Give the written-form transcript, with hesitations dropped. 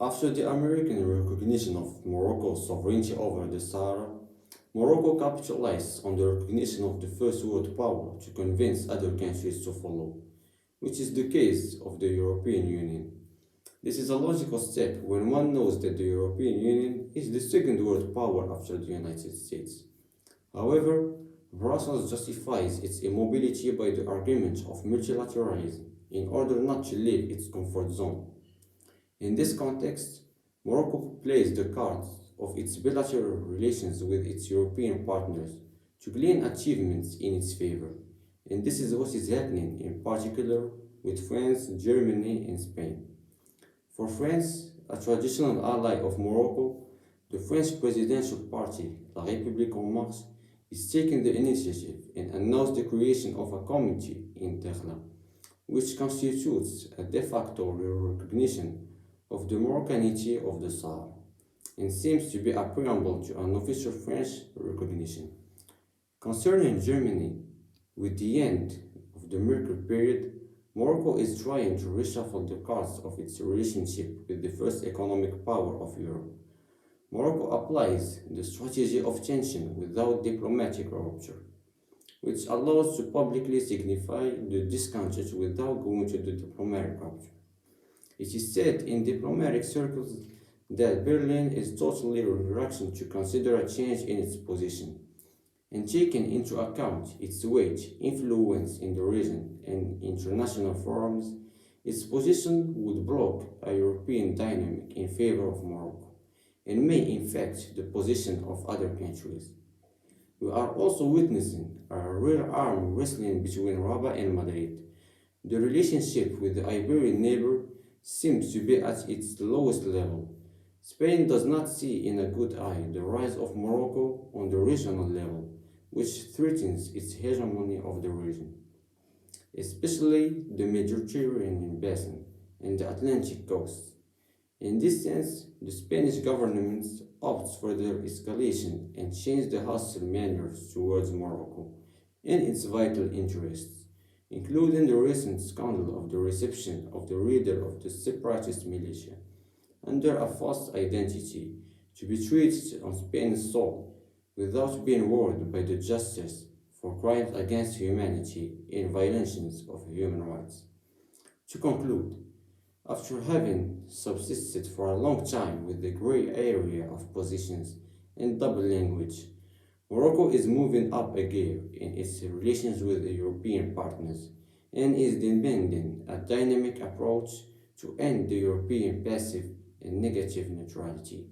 After the American recognition of Morocco's sovereignty over the Sahara, Morocco capitalized on the recognition of the first world power to convince other countries to follow, which is the case of the European Union. This is a logical step when one knows that the European Union is the second world power after the United States. However, Brussels justifies its immobility by the argument of multilateralism in order not to leave its comfort zone. In this context, Morocco plays the cards of its bilateral relations with its European partners to glean achievements in its favor. And this is what is happening in particular with France, Germany, and Spain. For France, a traditional ally of Morocco, the French presidential party, La République En Marche, is taking the initiative and announced the creation of a committee in Dakhla, which constitutes a de facto recognition of the Moroccanity of the Sahara and seems to be a preamble to an official French recognition. Concerning Germany, with the end of the Merkel period, Morocco is trying to reshuffle the cards of its relationship with the first economic power of Europe. Morocco applies the strategy of tension without diplomatic rupture, which allows to publicly signify the discontent without going to the diplomatic rupture. It is said in diplomatic circles that Berlin is totally reluctant to consider a change in its position, and taking into account its weight, influence in the region and international forums, its position would block a European dynamic in favor of Morocco and may infect the position of other countries. We are also witnessing a real arm wrestling between Rabat and Madrid. The relationship with the Iberian neighbor seems to be at its lowest level. Spain does not see in a good eye the rise of Morocco on the regional level, which threatens its hegemony of the region, especially the Mediterranean basin and the Atlantic coast. In this sense, the Spanish government opts for their escalation and change the hostile manners towards Morocco in its vital interests, including the recent scandal of the reception of the leader of the separatist militia under a false identity to be treated on Spain's soil without being warned by the justice for crimes against humanity and violations of human rights. To conclude, after having subsisted for a long time with the grey area of positions and double language, Morocco is moving up a gear in its relations with the European partners and is demanding a dynamic approach to end the European passive and negative neutrality.